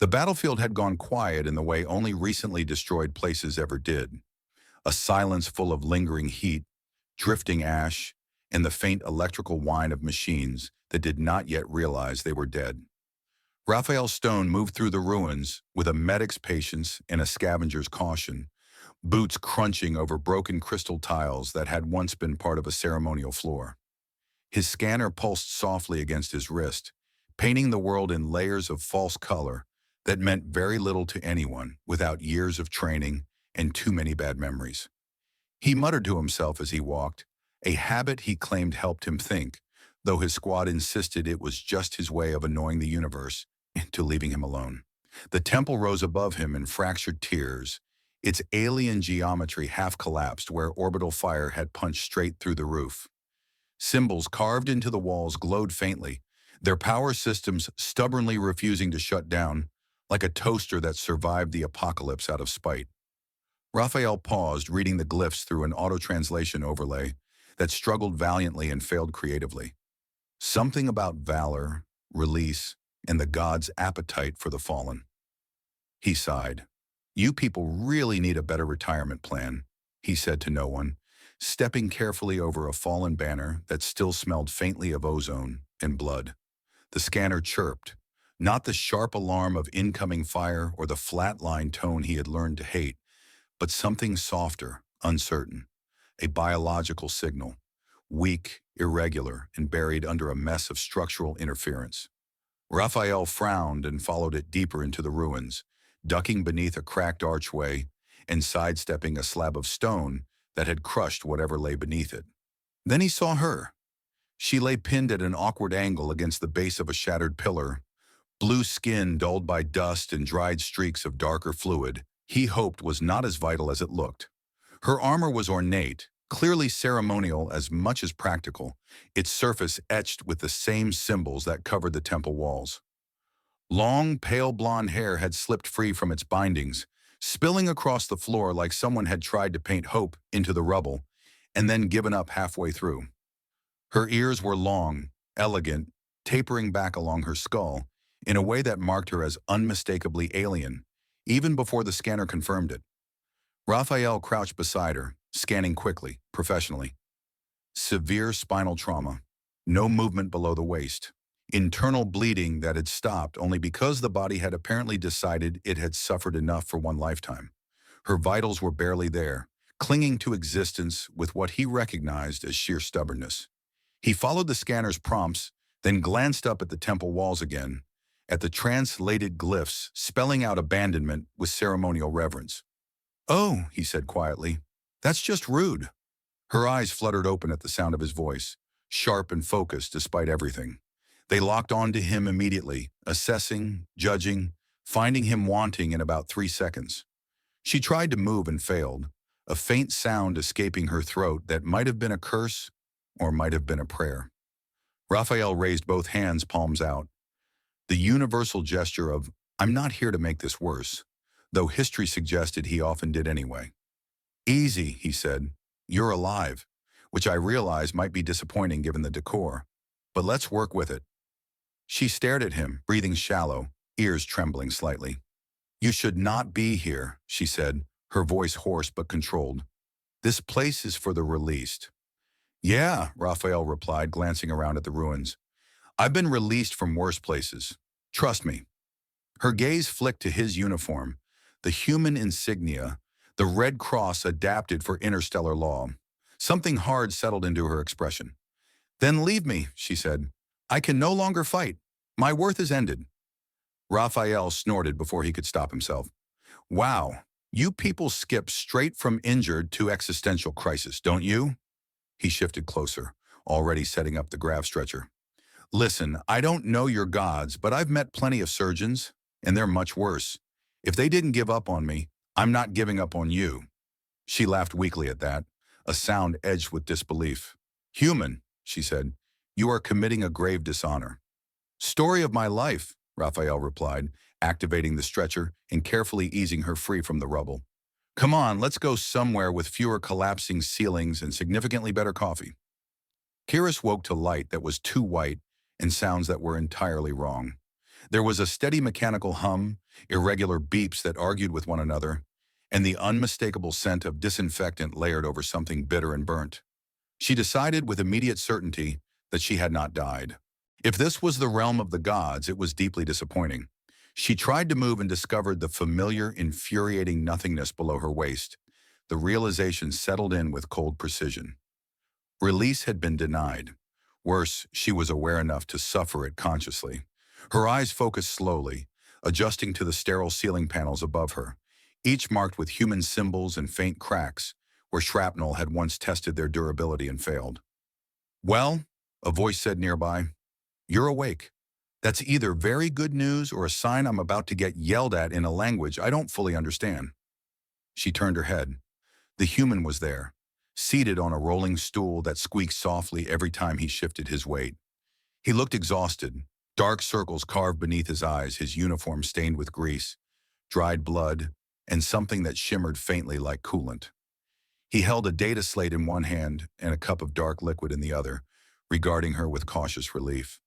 The battlefield had gone quiet in the way only recently destroyed places ever did. A silence full of lingering heat, drifting ash, and the faint electrical whine of machines that did not yet realize they were dead. Raphael Stone moved through the ruins with a medic's patience and a scavenger's caution, boots crunching over broken crystal tiles that had once been part of a ceremonial floor. His scanner pulsed softly against his wrist, painting the world in layers of false color that meant very little to anyone without years of training and too many bad memories. He muttered to himself as he walked, a habit he claimed helped him think, though his squad insisted it was just his way of annoying the universe into leaving him alone. The temple rose above him in fractured tiers, its alien geometry half collapsed where orbital fire had punched straight through the roof. Symbols carved into the walls glowed faintly, their power systems stubbornly refusing to shut down, like a toaster that survived the apocalypse out of spite. Raphael paused, reading the glyphs through an auto-translation overlay that struggled valiantly and failed creatively. Something about valor, release, and the gods' appetite for the fallen. He sighed. You people really need a better retirement plan, he said to no one, stepping carefully over a fallen banner that still smelled faintly of ozone and blood. The scanner chirped, not the sharp alarm of incoming fire or the flat-line tone he had learned to hate, but something softer, uncertain, a biological signal, weak, irregular, and buried under a mess of structural interference. Raphael frowned and followed it deeper into the ruins, ducking beneath a cracked archway and sidestepping a slab of stone that had crushed whatever lay beneath it. Then he saw her. She lay pinned at an awkward angle against the base of a shattered pillar, blue skin dulled by dust and dried streaks of darker fluid he hoped was not as vital as it looked. Her armor was ornate, clearly ceremonial as much as practical, its surface etched with the same symbols that covered the temple walls. Long, pale blonde hair had slipped free from its bindings, spilling across the floor like someone had tried to paint hope into the rubble and then given up halfway through. Her ears were long, elegant, tapering back along her skull in a way that marked her as unmistakably alien, even before the scanner confirmed it. Raphael crouched beside her, scanning quickly, professionally. Severe spinal trauma, no movement below the waist, internal bleeding that had stopped only because the body had apparently decided it had suffered enough for one lifetime. Her vitals were barely there, clinging to existence with what he recognized as sheer stubbornness. He followed the scanner's prompts, then glanced up at the temple walls again, at the translated glyphs spelling out abandonment with ceremonial reverence. "Oh," he said quietly, "that's just rude." Her eyes fluttered open at the sound of his voice, sharp and focused despite everything. They locked onto him immediately, assessing, judging, finding him wanting in about 3 seconds. She tried to move and failed, a faint sound escaping her throat that might have been a curse or might have been a prayer. Raphael raised both hands, palms out. The universal gesture of, "I'm not here to make this worse," though history suggested he often did anyway. "Easy," he said. "You're alive," which I realize might be disappointing given the decor, but let's work with it. She stared at him, breathing shallow, ears trembling slightly. "You should not be here," she said, her voice hoarse but controlled. "This place is for the released." "Yeah," Raphael replied, glancing around at the ruins. "I've been released from worse places. Trust me." Her gaze flicked to his uniform, the human insignia, the red cross adapted for interstellar law. Something hard settled into her expression. "Then leave me," she said. "I can no longer fight. My worth is ended." Raphael snorted before he could stop himself. "Wow, you people skip straight from injured to existential crisis, don't you?" He shifted closer, already setting up the grav stretcher. "Listen, I don't know your gods, but I've met plenty of surgeons, and they're much worse. If they didn't give up on me, I'm not giving up on you." She laughed weakly at that, a sound edged with disbelief. "Human," she said, "you are committing a grave dishonor." "Story of my life," Raphael replied, activating the stretcher and carefully easing her free from the rubble. "Come on, let's go somewhere with fewer collapsing ceilings and significantly better coffee." Kyrus woke to light that was too white and sounds that were entirely wrong. There was a steady mechanical hum, irregular beeps that argued with one another, and the unmistakable scent of disinfectant layered over something bitter and burnt. She decided with immediate certainty that she had not died. If this was the realm of the gods, it was deeply disappointing. She tried to move and discovered the familiar, infuriating nothingness below her waist. The realization settled in with cold precision. Release had been denied. Worse, she was aware enough to suffer it consciously. Her eyes focused slowly, adjusting to the sterile ceiling panels above her, each marked with human symbols and faint cracks, where shrapnel had once tested their durability and failed. "Well," a voice said nearby, "you're awake. That's either very good news or a sign I'm about to get yelled at in a language I don't fully understand." She turned her head. The human was there, seated on a rolling stool that squeaked softly every time he shifted his weight. He looked exhausted, dark circles carved beneath his eyes, his uniform stained with grease, dried blood, and something that shimmered faintly like coolant. He held a data slate in one hand and a cup of dark liquid in the other, regarding her with cautious relief.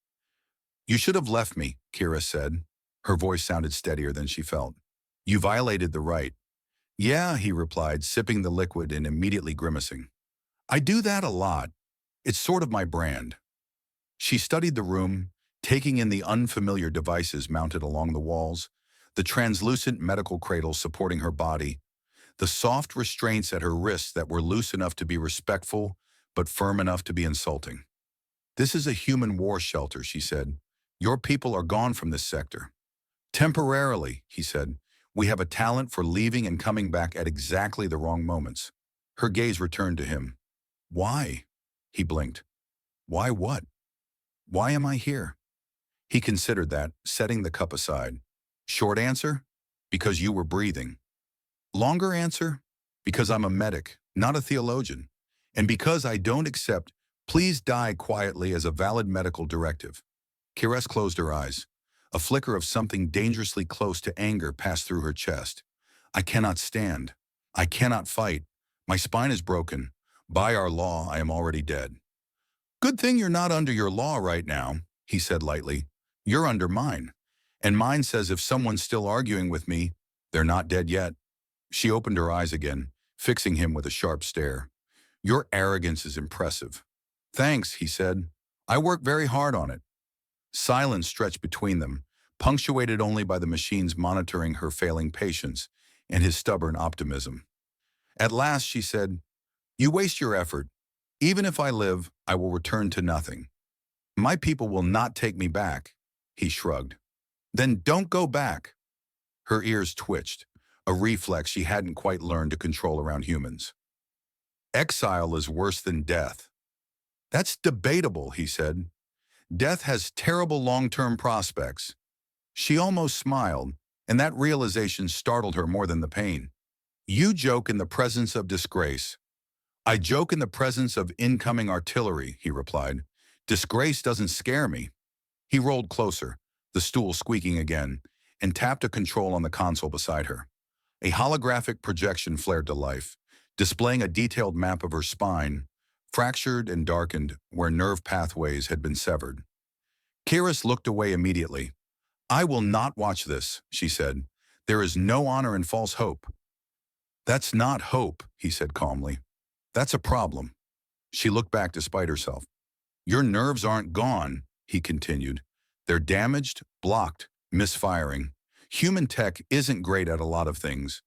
"You should have left me," Kira said. Her voice sounded steadier than she felt. "You violated the right." "Yeah," he replied, sipping the liquid and immediately grimacing. "I do that a lot. It's sort of my brand." She studied the room, taking in the unfamiliar devices mounted along the walls, the translucent medical cradle supporting her body, the soft restraints at her wrists that were loose enough to be respectful but firm enough to be insulting. "This is a human war shelter," she said. "Your people are gone from this sector." "Temporarily," he said. "We have a talent for leaving and coming back at exactly the wrong moments." Her gaze returned to him. "Why?" He blinked. "Why what? Why am I here?" He considered that, setting the cup aside. "Short answer? Because you were breathing. Longer answer? Because I'm a medic, not a theologian. And because I don't accept 'please die quietly' as a valid medical directive." Kires closed her eyes. A flicker of something dangerously close to anger passed through her chest. "I cannot stand. I cannot fight. My spine is broken. By our law, I am already dead." "Good thing you're not under your law right now," he said lightly. "You're under mine. And mine says if someone's still arguing with me, they're not dead yet." She opened her eyes again, fixing him with a sharp stare. "Your arrogance is impressive." "Thanks," he said. "I work very hard on it." Silence stretched between them, punctuated only by the machines monitoring her failing patience and his stubborn optimism. At last she said, "You waste your effort. Even if I live, I will return to nothing. My people will not take me back." He shrugged. "Then don't go back." Her ears twitched, a reflex she hadn't quite learned to control around humans. "Exile is worse than death." "That's debatable," he said. "Death has terrible long-term prospects." She almost smiled, and that realization startled her more than the pain. "You joke in the presence of disgrace." "I joke in the presence of incoming artillery," he replied. "Disgrace doesn't scare me." He rolled closer, the stool squeaking again, and tapped a control on the console beside her. A holographic projection flared to life, displaying a detailed map of her spine, fractured and darkened where nerve pathways had been severed. Kiris looked away immediately. "I will not watch this," she said. "There is no honor in false hope." "That's not hope," he said calmly. "That's a problem." She looked back despite herself. "Your nerves aren't gone," he continued. "They're damaged, blocked, misfiring. Human tech isn't great at a lot of things,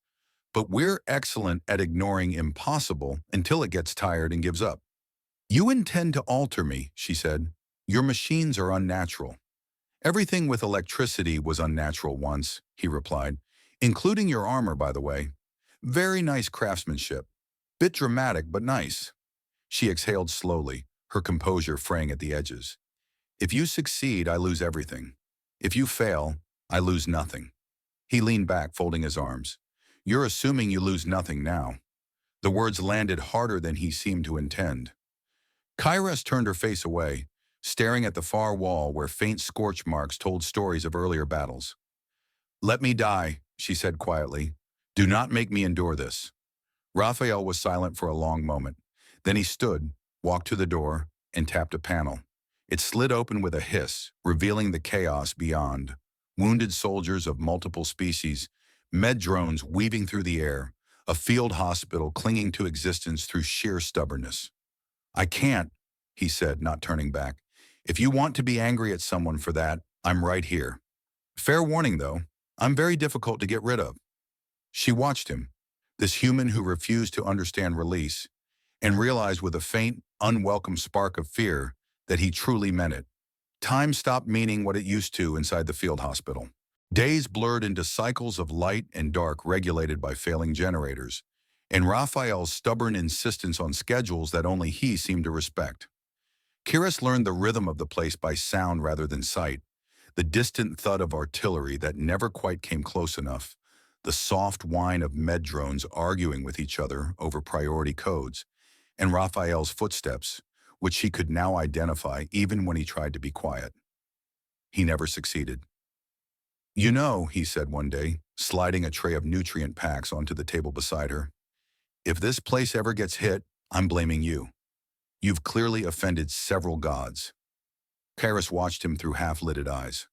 but we're excellent at ignoring impossible until it gets tired and gives up." "You intend to alter me," she said. "Your machines are unnatural." "Everything with electricity was unnatural once," he replied. "Including your armor, by the way. Very nice craftsmanship. Bit dramatic, but nice." She exhaled slowly, her composure fraying at the edges. "If you succeed, I lose everything. If you fail, I lose nothing." He leaned back, folding his arms. "You're assuming you lose nothing now." The words landed harder than he seemed to intend. Kairos turned her face away, staring at the far wall where faint scorch marks told stories of earlier battles. "Let me die," she said quietly. "Do not make me endure this." Raphael was silent for a long moment. Then he stood, walked to the door, and tapped a panel. It slid open with a hiss, revealing the chaos beyond. wounded soldiers of multiple species, med drones weaving through the air, a field hospital clinging to existence through sheer stubbornness. "I can't," he said, not turning back. "If you want to be angry at someone for that, I'm right here. Fair warning, though, I'm very difficult to get rid of." She watched him, this human who refused to understand release, and realized with a faint, unwelcome spark of fear that he truly meant it. Time stopped meaning what it used to inside the field hospital. Days blurred into cycles of light and dark regulated by failing generators, and Raphael's stubborn insistence on schedules that only he seemed to respect. Kiris learned the rhythm of the place by sound rather than sight, the distant thud of artillery that never quite came close enough, the soft whine of med drones arguing with each other over priority codes, and Raphael's footsteps, which he could now identify even when he tried to be quiet. He never succeeded. "You know," he said one day, sliding a tray of nutrient packs onto the table beside her, "if this place ever gets hit, I'm blaming you. You've clearly offended several gods." Karis watched him through half-lidded eyes.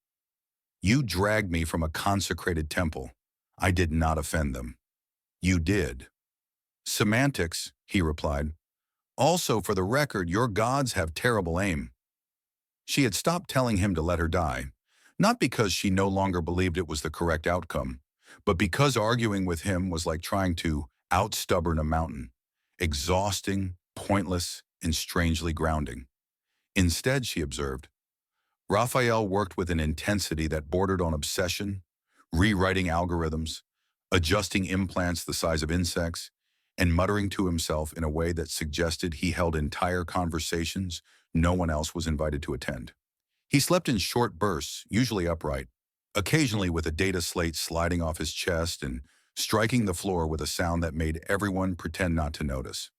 "You dragged me from a consecrated temple. I did not offend them." "You did." "Semantics," he replied. "Also, for the record, your gods have terrible aim." She had stopped telling him to let her die, not because she no longer believed it was the correct outcome, but because arguing with him was like trying to outstubborn a mountain, exhausting, pointless, and strangely grounding. Instead, she observed, Raphael worked with an intensity that bordered on obsession, rewriting algorithms, adjusting implants the size of insects, and muttering to himself in a way that suggested he held entire conversations no one else was invited to attend. He slept in short bursts, usually upright, occasionally with a data slate sliding off his chest and striking the floor with a sound that made everyone pretend not to notice.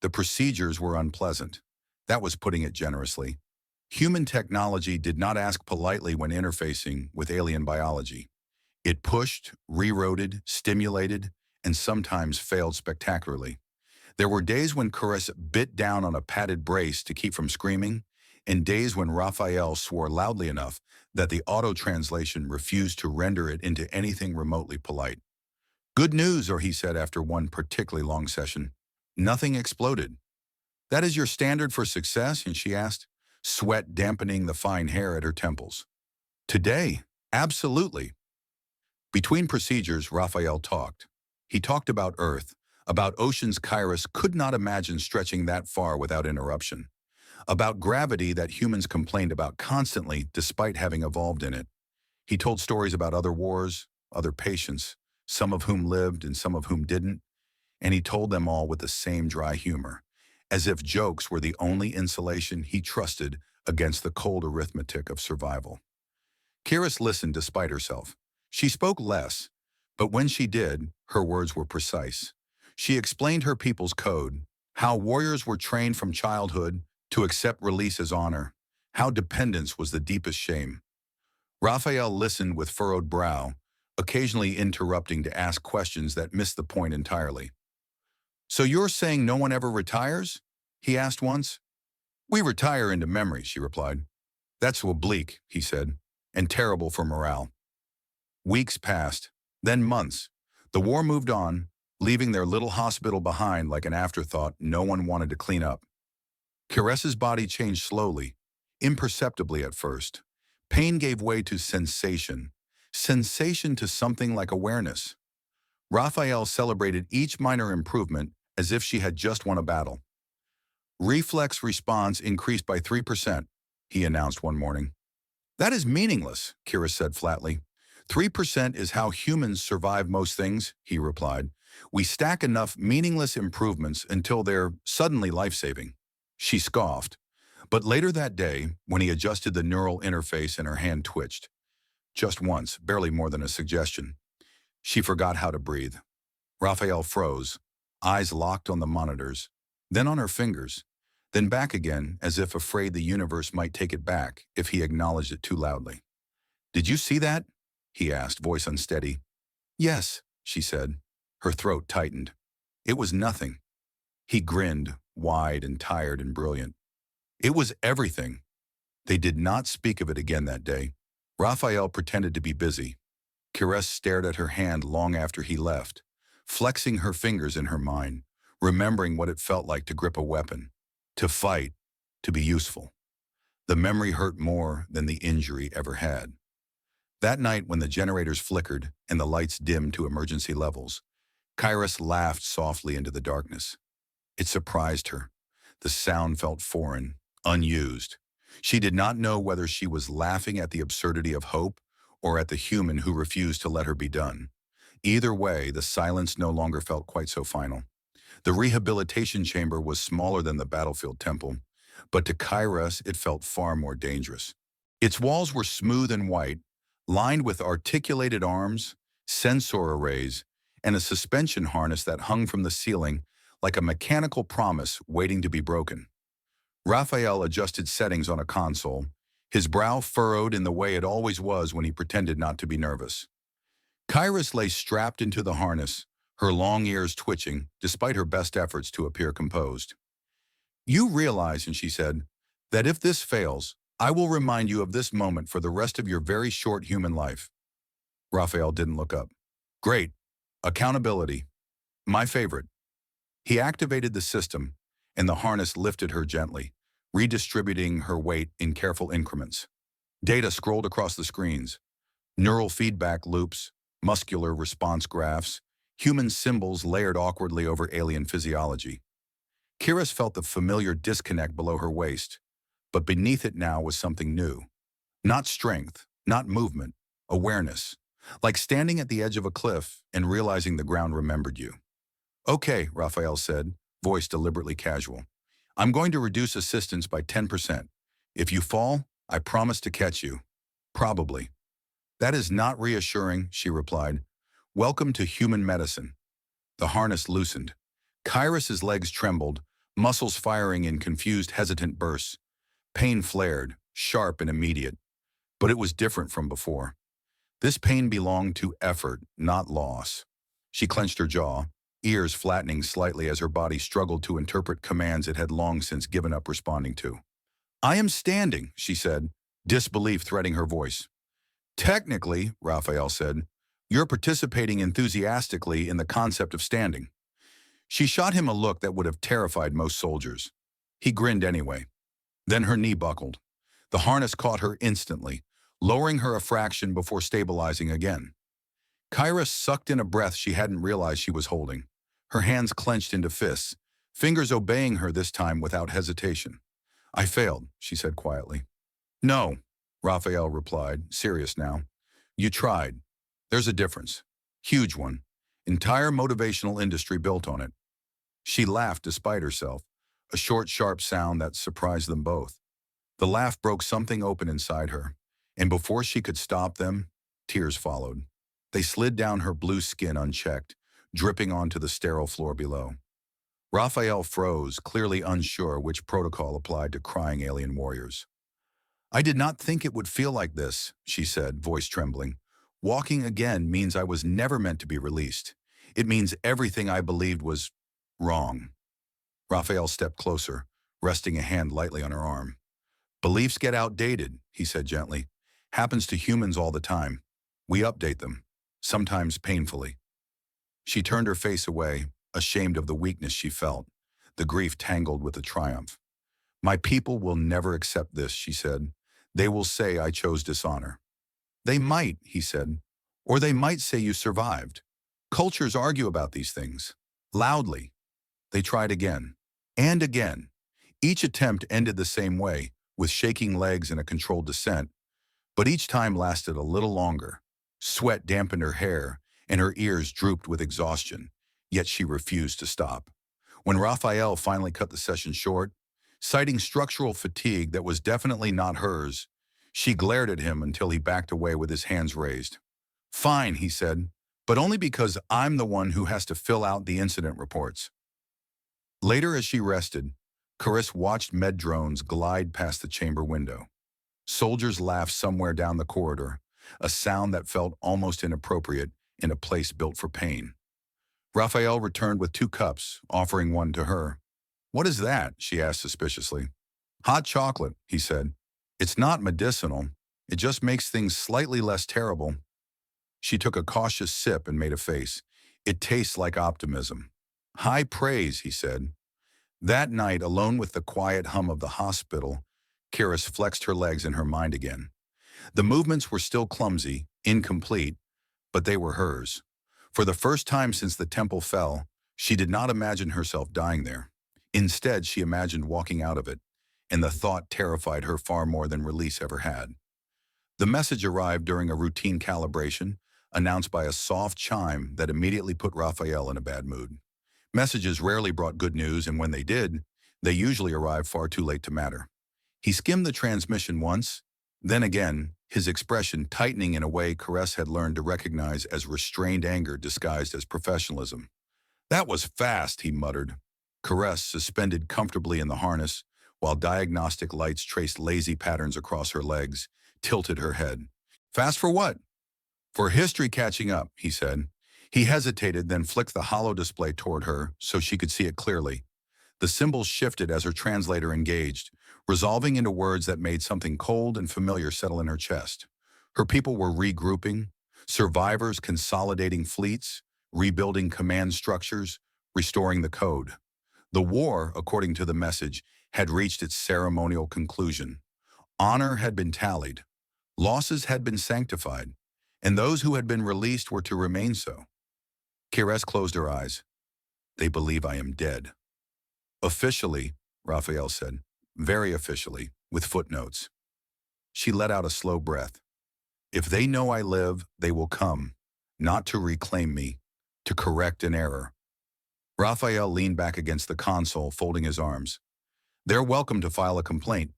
The procedures were unpleasant. That was putting it generously. Human technology did not ask politely when interfacing with alien biology. It pushed, rerouted, stimulated, and sometimes failed spectacularly. There were days when Carissa bit down on a padded brace to keep from screaming, and days when Raphael swore loudly enough that the auto-translation refused to render it into anything remotely polite. "Good news," or he said after one particularly long session. "Nothing exploded." "That is your standard for success?" and she asked, sweat dampening the fine hair at her temples. "Today, absolutely." Between procedures, Raphael talked. He talked about Earth, about oceans Kairos could not imagine stretching that far without interruption, about gravity that humans complained about constantly despite having evolved in it. He told stories about other wars, other patients, some of whom lived and some of whom didn't, and he told them all with the same dry humor, as if jokes were the only insulation he trusted against the cold arithmetic of survival. Kiris listened despite herself. She spoke less, but when she did, her words were precise. She explained her people's code, how warriors were trained from childhood to accept release as honor, how dependence was the deepest shame. Raphael listened with furrowed brow, occasionally interrupting to ask questions that missed the point entirely. "So you're saying no one ever retires?" he asked once. "We retire into memory," she replied. "That's oblique," he said, "and terrible for morale." Weeks passed, then months. The war moved on, leaving their little hospital behind like an afterthought no one wanted to clean up. Caressa's body changed slowly, imperceptibly at first. Pain gave way to sensation, sensation to something like awareness. Raphael celebrated each minor improvement as if she had just won a battle. "Reflex response increased by 3%, he announced one morning. "That is meaningless," Kira said flatly. 3% is how humans survive most things," he replied. "We stack enough meaningless improvements until they're suddenly life-saving." She scoffed. But later that day, when he adjusted the neural interface and her hand twitched, just once, barely more than a suggestion, she forgot how to breathe. Raphael froze, eyes locked on the monitors, then on her fingers, then back again as if afraid the universe might take it back if he acknowledged it too loudly. "Did you see that?" he asked, voice unsteady. "Yes," she said. Her throat tightened. "It was nothing." He grinned, wide and tired and brilliant. "It was everything." They did not speak of it again that day. Raphael pretended to be busy. Kiress stared at her hand long after he left, flexing her fingers in her mind, remembering what it felt like to grip a weapon, to fight, to be useful. The memory hurt more than the injury ever had. That night when the generators flickered and the lights dimmed to emergency levels, Kairos laughed softly into the darkness. It surprised her. The sound felt foreign, unused. She did not know whether she was laughing at the absurdity of hope or at the human who refused to let her be done. Either way, the silence no longer felt quite so final. The rehabilitation chamber was smaller than the battlefield temple, but to Kairos it felt far more dangerous. Its walls were smooth and white, lined with articulated arms, sensor arrays, and a suspension harness that hung from the ceiling like a mechanical promise waiting to be broken. Raphael adjusted settings on a console, his brow furrowed in the way it always was when he pretended not to be nervous. Kairos lay strapped into the harness, her long ears twitching, despite her best efforts to appear composed. "You realize," and she said, "that if this fails, I will remind you of this moment for the rest of your very short human life." Raphael didn't look up. "Great. Accountability. My favorite." He activated the system, and the harness lifted her gently, redistributing her weight in careful increments. Data scrolled across the screens. Neural feedback loops, muscular response graphs, human symbols layered awkwardly over alien physiology. Kiris felt the familiar disconnect below her waist, but beneath it now was something new. Not strength, not movement, awareness. Like standing at the edge of a cliff and realizing the ground remembered you. "Okay," Raphael said, voice deliberately casual. "I'm going to reduce assistance by 10%. If you fall, I promise to catch you." "Probably." "That is not reassuring," she replied. "Welcome to human medicine." The harness loosened. Kairos' legs trembled, muscles firing in confused, hesitant bursts. Pain flared, sharp and immediate. But it was different from before. This pain belonged to effort, not loss. She clenched her jaw, ears flattening slightly as her body struggled to interpret commands it had long since given up responding to. "I am standing," she said, disbelief threading her voice. "Technically," Raphael said, "you're participating enthusiastically in the concept of standing." She shot him a look that would have terrified most soldiers. He grinned anyway. Then her knee buckled. The harness caught her instantly, lowering her a fraction before stabilizing again. Kyra sucked in a breath she hadn't realized she was holding, her hands clenched into fists, fingers obeying her this time without hesitation. "I failed," she said quietly. "No," Raphael replied, serious now. "You tried. There's a difference. Huge one. Entire motivational industry built on it." She laughed despite herself, a short, sharp sound that surprised them both. The laugh broke something open inside her, and before she could stop them, tears followed. They slid down her blue skin unchecked, dripping onto the sterile floor below. Raphael froze, clearly unsure which protocol applied to crying alien warriors. "I did not think it would feel like this," she said, voice trembling. "Walking again means I was never meant to be released. It means everything I believed was wrong." Raphael stepped closer, resting a hand lightly on her arm. "Beliefs get outdated," he said gently. "Happens to humans all the time. We update them, sometimes painfully." She turned her face away, ashamed of the weakness she felt, the grief tangled with the triumph. "My people will never accept this," she said. "They will say I chose dishonor." "They might," he said. "Or they might say you survived. Cultures argue about these things. Loudly." They tried again. And again. Each attempt ended the same way, with shaking legs and a controlled descent. But each time lasted a little longer. Sweat dampened her hair, and her ears drooped with exhaustion. Yet she refused to stop. When Raphael finally cut the session short, citing structural fatigue that was definitely not hers, she glared at him until he backed away with his hands raised. "Fine," he said, "but only because I'm the one who has to fill out the incident reports." Later, as she rested, Caris watched med drones glide past the chamber window. Soldiers laughed somewhere down the corridor, a sound that felt almost inappropriate in a place built for pain. Raphael returned with 2 cups, offering one to her. "What is that?" she asked suspiciously. "Hot chocolate," he said. "It's not medicinal. It just makes things slightly less terrible. She took a cautious sip and made a face. It tastes like optimism. High praise, he said. That night, alone with the quiet hum of the hospital, Kiris flexed her legs in her mind again. The movements were still clumsy, incomplete, but they were hers. For the first time since the temple fell, she did not imagine herself dying there. Instead, she imagined walking out of it, and the thought terrified her far more than release ever had. The message arrived during a routine calibration, announced by a soft chime that immediately put Raphael in a bad mood. Messages rarely brought good news, and when they did, they usually arrived far too late to matter. He skimmed the transmission once, then again, his expression tightening in a way Caress had learned to recognize as restrained anger disguised as professionalism. "That was fast," he muttered. Caress, suspended comfortably in the harness, while diagnostic lights traced lazy patterns across her legs, tilted her head. "Fast for what?" "For history catching up," he said. He hesitated, then flicked the hollow display toward her so she could see it clearly. The symbols shifted as her translator engaged, resolving into words that made something cold and familiar settle in her chest. Her people were regrouping, survivors consolidating fleets, rebuilding command structures, restoring the code. The war, according to the message, had reached its ceremonial conclusion. Honor had been tallied, losses had been sanctified, and those who had been released were to remain so. Kires closed her eyes. "They believe I am dead." "Officially," Raphael said, "very officially, with footnotes." She let out a slow breath. "If they know I live, they will come, not to reclaim me, to correct an error." Raphael leaned back against the console, folding his arms. "They're welcome to file a complaint.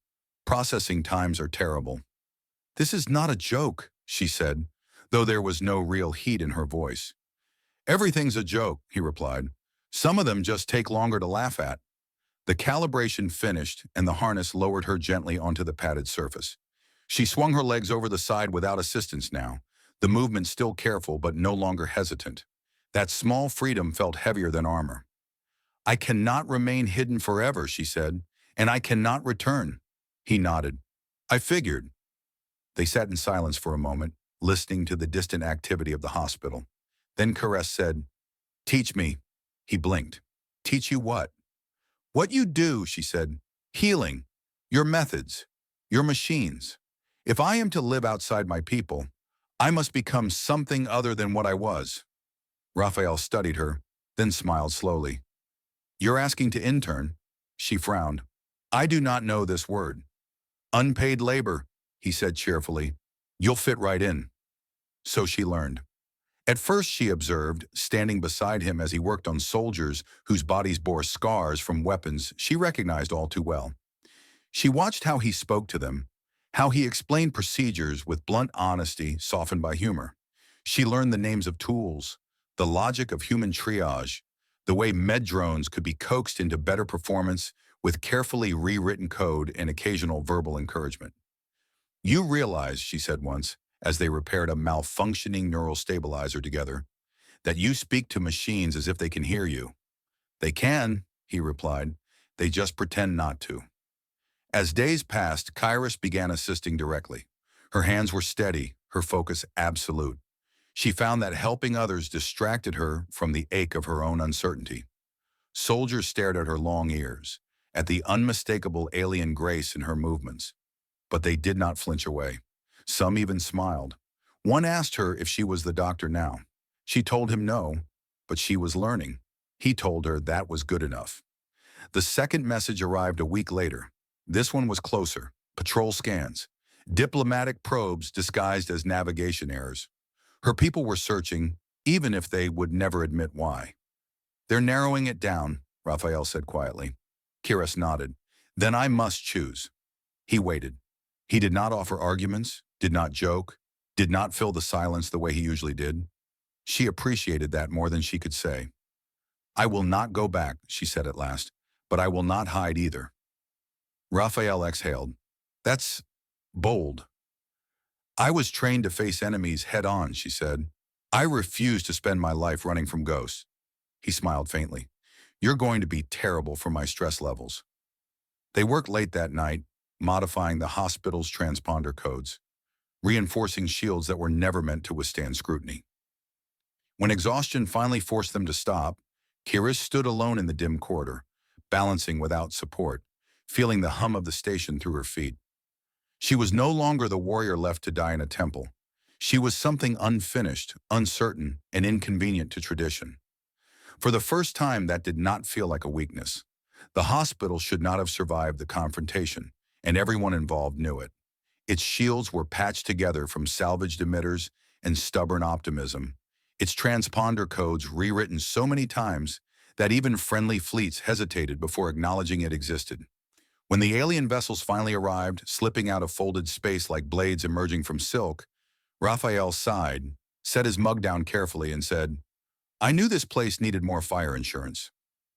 Processing times are terrible." "This is not a joke," she said, though there was no real heat in her voice. "Everything's a joke," he replied. "Some of them just take longer to laugh at." The calibration finished, and the harness lowered her gently onto the padded surface. She swung her legs over the side without assistance now, the movement still careful but no longer hesitant. That small freedom felt heavier than armor. "I cannot remain hidden forever," she said, "and I cannot return." He nodded. "I figured." They sat in silence for a moment, listening to the distant activity of the hospital. Then Caress said, "Teach me." He blinked. "Teach you what?" "What you do," she said. "Healing. Your methods. Your machines. If I am to live outside my people, I must become something other than what I was." Raphael studied her, then smiled slowly. "You're asking to intern?" She frowned. "I do not know this word." "Unpaid labor," he said cheerfully. "You'll fit right in." So she learned. At first she observed, standing beside him as he worked on soldiers whose bodies bore scars from weapons she recognized all too well. She watched how he spoke to them, how he explained procedures with blunt honesty softened by humor. She learned the names of tools, the logic of human triage, the way med drones could be coaxed into better performance with carefully rewritten code and occasional verbal encouragement. "You realize," she said once, as they repaired a malfunctioning neural stabilizer together, "that you speak to machines as if they can hear you." "They can," he replied. "They just pretend not to." As days passed, Kairos began assisting directly. Her hands were steady, her focus absolute. She found that helping others distracted her from the ache of her own uncertainty. Soldiers stared at her long ears, at the unmistakable alien grace in her movements. But they did not flinch away. Some even smiled. One asked her if she was the doctor now. She told him no, but she was learning. He told her that was good enough. The second message arrived a week later. This one was closer. Patrol scans. Diplomatic probes disguised as navigation errors. Her people were searching, even if they would never admit why. "They're narrowing it down," Raphael said quietly. Kiris nodded. "Then I must choose." He waited. He did not offer arguments, did not joke, did not fill the silence the way he usually did. She appreciated that more than she could say. "I will not go back," she said at last, "but I will not hide either." Raphael exhaled. "That's bold." "I was trained to face enemies head on," she said. "I refuse to spend my life running from ghosts." He smiled faintly. "You're going to be terrible for my stress levels." They worked late that night, modifying the hospital's transponder codes. reinforcing shields that were never meant to withstand scrutiny. When exhaustion finally forced them to stop, Kiris stood alone in the dim corridor, balancing without support, feeling the hum of the station through her feet. She was no longer the warrior left to die in a temple. She was something unfinished, uncertain, and inconvenient to tradition. For the first time, that did not feel like a weakness. The hospital should not have survived the confrontation, and everyone involved knew it. Its shields were patched together from salvaged emitters and stubborn optimism, its transponder codes rewritten so many times that even friendly fleets hesitated before acknowledging it existed. When the alien vessels finally arrived, slipping out of folded space like blades emerging from silk, Raphael sighed, set his mug down carefully, and said, "I knew this place needed more fire insurance."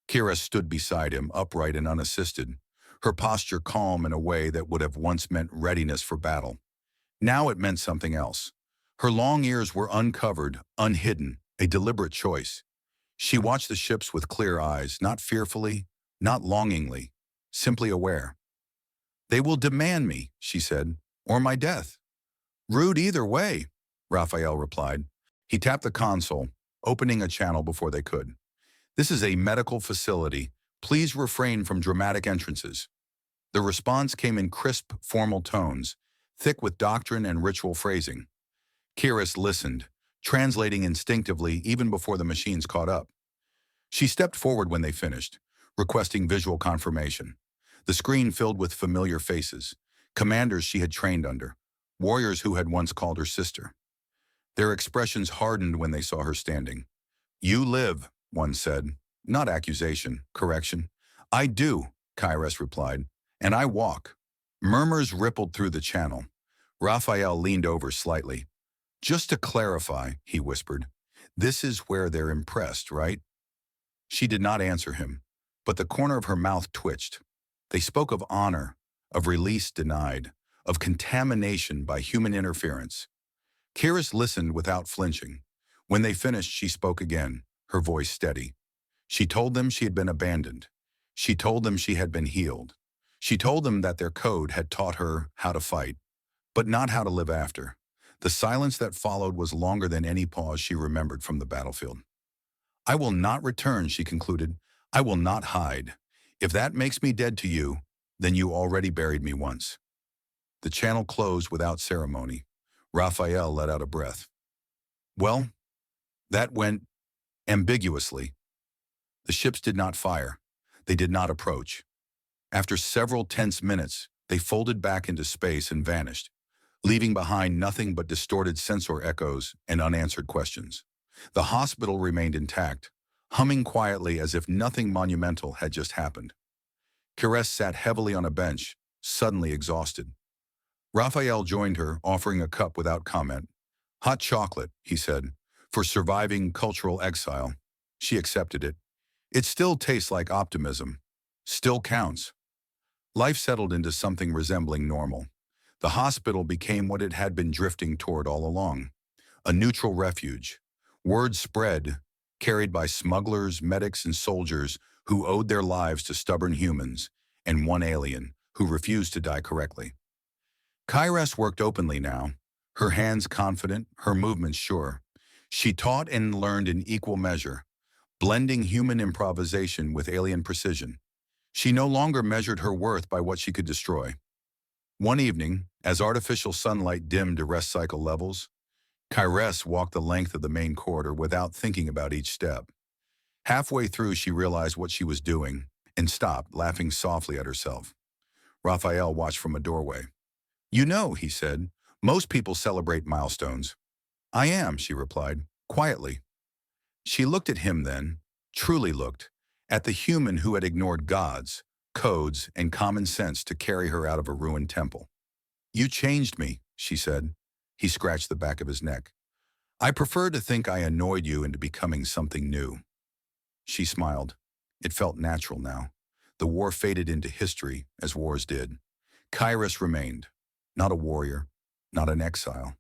Kira stood beside him, upright and unassisted, her posture calm in a way that would have once meant readiness for battle. Now it meant something else. Her long ears were uncovered, unhidden, a deliberate choice. She watched the ships with clear eyes, not fearfully, not longingly, simply aware. "They will demand me," she said, "or my death." "Rude either way," Raphael replied. He tapped the console, opening a channel before they could. "This is a medical facility. Please refrain from dramatic entrances." The response came in crisp, formal tones, thick with doctrine and ritual phrasing. Kiris listened, translating instinctively even before the machines caught up. She stepped forward when they finished, requesting visual confirmation. The screen filled with familiar faces, commanders she had trained under, warriors who had once called her sister. Their expressions hardened when they saw her standing. "You live," one said. Not accusation, correction. "I do," Kairos replied, "and I walk." Murmurs rippled through the channel. Raphael leaned over slightly. "Just to clarify," he whispered, "this is where they're impressed, right?" She did not answer him, but the corner of her mouth twitched. They spoke of honor, of release denied, of contamination by human interference. Kiris listened without flinching. When they finished, she spoke again, her voice steady. She told them she had been abandoned. She told them she had been healed. She told them that their code had taught her how to fight, but not how to live after. The silence that followed was longer than any pause she remembered from the battlefield. "I will not return," she concluded. "I will not hide. If that makes me dead to you, then you already buried me once." The channel closed without ceremony. Raphael let out a breath. "Well, that went ambiguously." The ships did not fire. They did not approach. After several tense minutes, they folded back into space and vanished, leaving behind nothing but distorted sensor echoes and unanswered questions. The hospital remained intact, humming quietly as if nothing monumental had just happened. Kires sat heavily on a bench, suddenly exhausted. Raphael joined her, offering a cup without comment. "Hot chocolate," he said, "for surviving cultural exile." She accepted it. "It still tastes like optimism. Still counts." Life settled into something resembling normal. The hospital became what it had been drifting toward all along, a neutral refuge. Word spread, carried by smugglers, medics, and soldiers who owed their lives to stubborn humans, and one alien who refused to die correctly. Kairos worked openly now, her hands confident, her movements sure. She taught and learned in equal measure, blending human improvisation with alien precision. She no longer measured her worth by what she could destroy. One evening, as artificial sunlight dimmed to rest cycle levels, Kairos walked the length of the main corridor without thinking about each step. Halfway through, she realized what she was doing and stopped, laughing softly at herself. Raphael watched from a doorway. "You know," he said, "most people celebrate milestones." "I am," she replied, quietly. She looked at him then, truly looked, at the human who had ignored gods, codes, and common sense to carry her out of a ruined temple. "You changed me," she said. He scratched the back of his neck. "I prefer to think I annoyed you into becoming something new." She smiled. It felt natural now. The war faded into history, as wars did. Kairos remained, not a warrior, not an exile.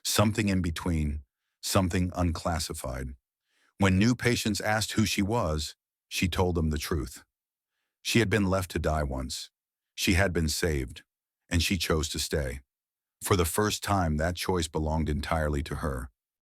Something in between, something unclassified. When new patients asked who she was, she told them the truth. She had been left to die once. She had been saved, and she chose to stay. For the first time, that choice belonged entirely to her.